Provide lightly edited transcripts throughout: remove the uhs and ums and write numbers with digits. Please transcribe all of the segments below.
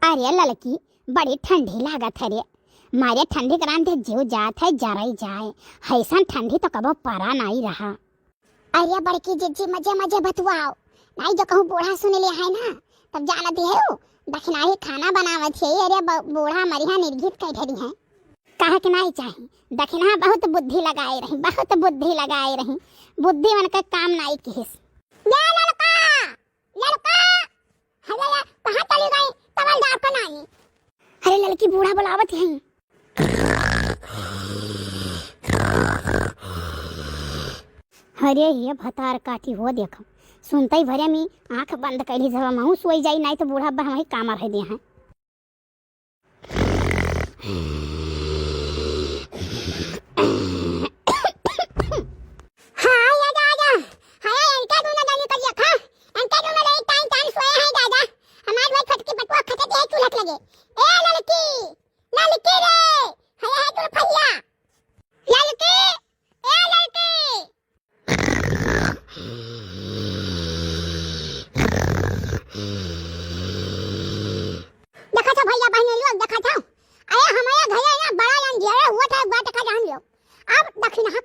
अरे लड़की बड़ी ठंडी लागत है रे। मारे ठंडी करान थे जीव जात है जराई जाए। ऐसा ठंडी तो कबो परा नहीं रहा। अरे बड़की जिज्जी मजे मजे बतवाओ नहीं जो कहूँ बूढ़ा सुन ले है ना तब जाना दी है दक्षिणा ही खाना बनावत है। अरे बूढ़ा मरिया निर्गीत कह धरी है कहा कि नहीं चाहिए दक्षिणा बहुत बुद्धि लगाए रही बहुत बुद्धि लगाए रही बुद्धि मन का काम नहीं किस कहाँ चली गई तवलदार को नहीं। अरे लड़की बूढ़ा बुलावत है। अरे ये भतार काटी हो देखो सुनते ही भरे में आंख बंद कैली जब महू सोई जाई नहीं तो बूढ़ा हम काम रह दिया है।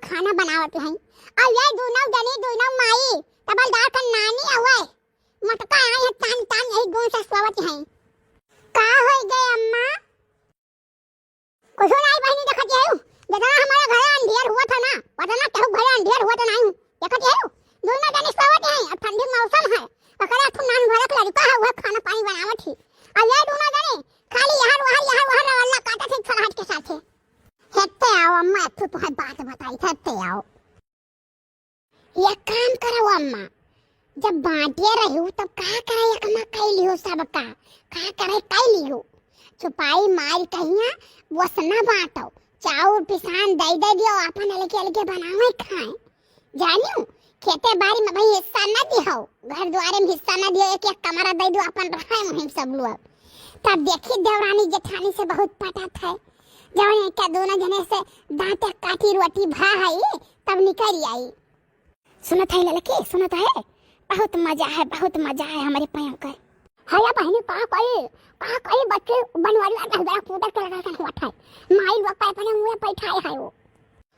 खाना बनावत हैं और ये दोनों जनी दोनों माई तबलदार का नानी हुए मटका आए हैं तान तान यही गुण से स्वागत हैं। का हो गए अम्मा कुछ नहीं बहनी देखत है जदा हमारे घर अंधेर हुआ था ना वरना कहू घर अंधेर हुआ तो नहीं देखत है दोनों जनी स्वागत हैं। अब ठंडी मौसम है अकरा तू नान भरक लड़का है वह खाना पानी बनावत थी और ये दोनों जनी खाली यहाँ वहाँ अल्लाह काटा थे छलाहट के साथ हेते आओ अम्मा तू तो बात बताई हेते आओ ये काम करो अम्मा जब बांटिए रही तब का करे अम्मा कई लियो सबका का करे कई लियो छुपाई मार कहिया वसना बांटो चाउर पिसान दे दे दियो अपन अलगे बनावे खाए जानियो खेते बाड़ी में भाई हिस्सा न दियो घर द्वारे में हिस्सा न दियो एक कमरा दे दो अपन रहे हम सब लोग तब देखी देवरानी जेठानी से बहुत पटत है जवन क्या दोनों जने से दांत काटी रोटी भा है तब निकल आई। सुनत है लड़की सुनत है बहुत मजा है हमारे पैर का हया बहनी का कोई बच्चे बनवारी आता है पूरा कर रहा है उठा माई लोग पाए पने मुंह बैठाए है वो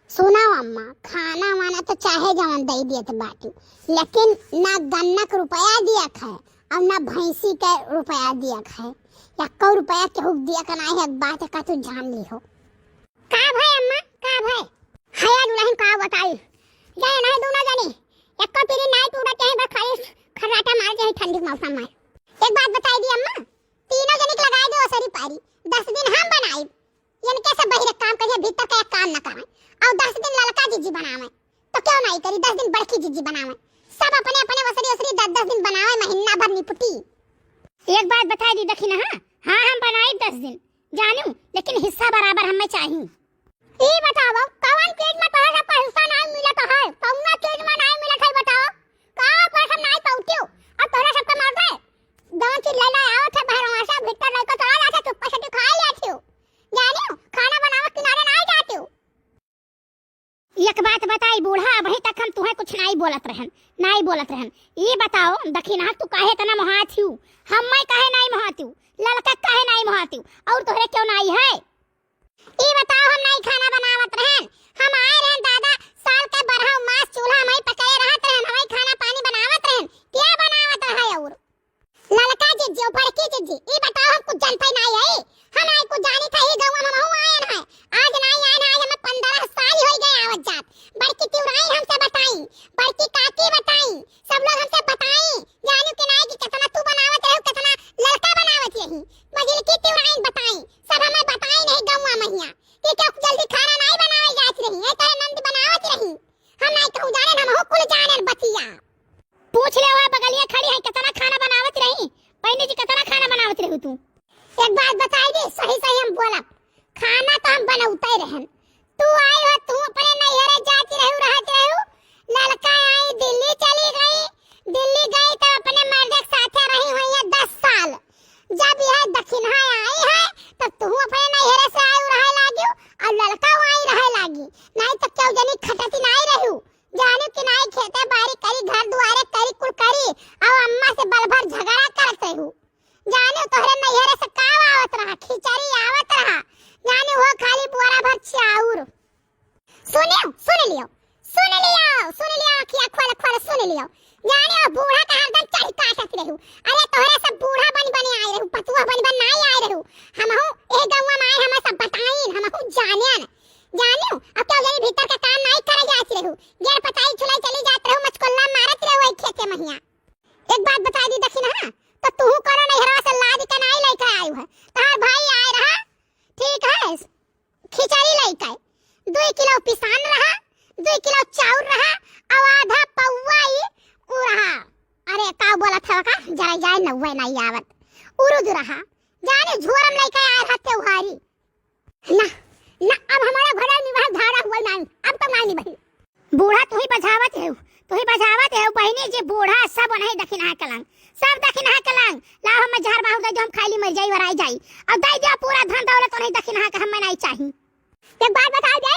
सुनाओ अम्मा खाना वाना तो चाहे जवन दे दिए तो बाकी लेकिन ना गन्ना का रुपया दिया है और ना भैंसी का रुपया दिया है या कौ रुपया केहू दिया का नहीं है बात का तू जान ली हो का भाई अम्मा का भाई हया दुल्हन का बताई जाए नहीं दोनों जानी एक को तेरी नाई पूरा चाहे बस खाली खर्राटा मार जाए ठंडी मौसम में एक बात बताई दी अम्मा तीनों जने को लगाई दो सरी पारी 10 दिन हम बनाई यानी कैसे बहिरे काम करे भीतर का काम न करे और 10 दिन लड़का जीजी बनावे तो क्यों नहीं करी 10 दिन बड़की जीजी बनावे सब अपने अपने वसरी 10 दिन बनावे महीना भर निपटी। एक बात बता दी दखी ना हाँ हम बनाए 10 दिन जानू लेकिन हिस्सा बराबर हमें चाहिए। ये बताओ कौन चीज में तोहरा पैसा नहीं मिलत है कौन चीज में नहीं मिलत है बताओ का पैसा नहीं पाउतियो और तोहरा सब मार दे दांत चीज ले आओ थे भरवा से भीतर लेकर चला जाते तू पैसा खा लेथियो जानू खाना बनावे किनारे नहीं जातियो। एक बात बताई बूढ़ा अभी तक हम तुम्हें कुछ नहीं बोलत रहन ये बताओ दखिना तू काहे तना महाथियो हम मैं काहे नहीं महाथियो लड़का काहे नहीं महाथियो और तोहरे क्यों नहीं है ये बताओ हम नहीं खाना बनावत रहन हम आए रहन दादा साल के बरहा मास चूल्हा में पकाए रहत रहन हमें खाना पानी बनावत रहन क्या बनावत रहा और लड़का जिज्जी और बड़की जिज्जी ये बताओ हम कुछ जानते नहीं है हम आई कुछ जानी था ही गांव में हम आए हैं आज नहीं आए आज हमें 15 साल हो गए आवत जात बड़की तिवराई हमसे बताई बड़की काकी बताई सब लोग हमसे बताई जानू कि नहीं कि कितना तू बनावत रहो कितना लड़का बनावत यही मजिल की तिवराई बताई सब हमें बताई नहीं गांव में कि क्या जल्दी खाना नहीं बनावे जात रही है तेरे नंद बनावत रही हम नहीं कहूं जाने हम हो कुल जाने बतिया पूछ ले वहां बगलिया खड़ी है कितना खाना बनावत रही पहले जी कितना खाना बनावत रही तू एक बात बताई दे सही हम बोला खाना तो हम बनाउते रहन तू आई हो तू अपने नैहरे जाती रहू लड़का आई दिल्ली चली गई तो अपने मर्द के साथ रही हुई है 10 साल जब यह दक्षिणा आई है तो तू अपने नैहरे से आई रहे लागी और लड़का आई रहे लागी नहीं तो क्यों जनी खटती नहीं रहू जाने कि नहीं खेते बारी करी घर दुआरे करी कुल करी और अम्मा से बल भर झगड़ा करते हूँ जाने तोहरे नैहरे से का हुए नहीं आवत उरुद रहा जाने झोरम लेके आए रहते उहारी ना ना अब हमारा घर निवाह झाड़ा हुआ नहीं अब तो नहीं भाई बूढ़ा तू ही बजावत है बहनी जी बूढ़ा सब नहीं दखिना कलंग सब दखिना कलंग ला हम झाड़ बाहु दे जो हम खाली मर जाई वराई जाई अब दे दिया पूरा धन दौलत नहीं दखिना का हम नहीं चाहिए एक बात बता दे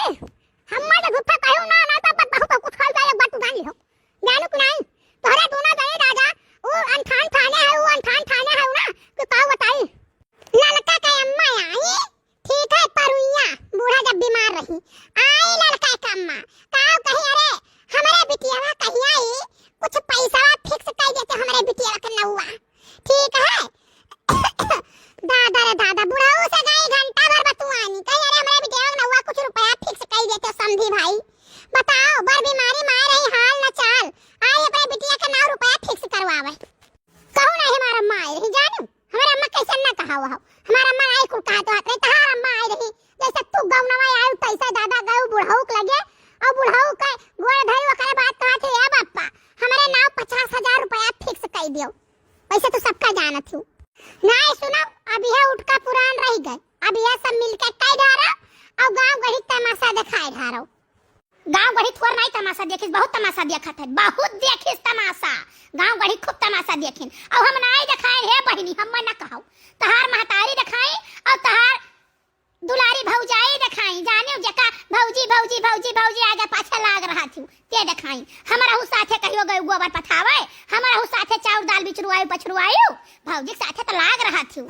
हम मत गुफ्ता कहू ना ना तब बहुत कुछ खाल जाए एक बात तू जानी हो जानू कि नहीं तोरे दोना दे राजा वो अनठान थाने है ना तो का बताई ललका के अम्मा आई ठीक है परुइया बूढ़ा जब बीमार रही आई ललका के अम्मा काऊ कही अरे हमारे बिटियावा कहीं आई कुछ पैसा फिक्स कर देते हमारे बिटियावा के नौवा ठीक है दादा रे दादा बुढ़ाऊ से गई घंटा भर बतुआनी कहीं अरे हमारे बिटियावा के नौवा कुछ रुपया फिक्स कर देते समझी भाई बताओ बर बीमारी मार रही हाल न चाल आई अपने बिटिया के 9 रुपया फिक्स करवावे कहू नहीं हमारा अम्मा आई रही जानू हमारा अम्मा कैसे ना कहा हुआ हमारा अम्मा आई कुल कहा तो हाथ तहार अम्मा आई रही जैसे तू गौनवा आई तैसा दादा गऊ बुढ़ाऊ के लगे और बुढ़ाऊ का गोड़ धरी ओकरे बात कहा थे ए बापा हमारे नाव 50,000 रुपया फिक्स कर दियो पैसे तो सबका जानत हूं नहीं सुनो अब यह उठका पुरान रह गए अब यह सब मिलके कई ढारा और गांव गढ़ी तमाशा दिखाए ढारो गांव गढ़ी थोर नहीं तमाशा देखिस बहुत तमाशा देखत है बहुत देखिस तमाशा गांव गढ़ी खूब तमाशा देखिन और हम नहीं दिखाए हे बहिनी हम ना कहू तहार महतारी दिखाई और तहार दुलारी भौजाई दिखाई जाने जका भौजी आगे पाछे लाग रहा थी ते दिखाई हमारा हु साथे कहियो गयो गोबर पठावे हमारा हु साथे चाउर दाल बिचरुआई पछरुआई भौजी साथे तो लाग रहा थी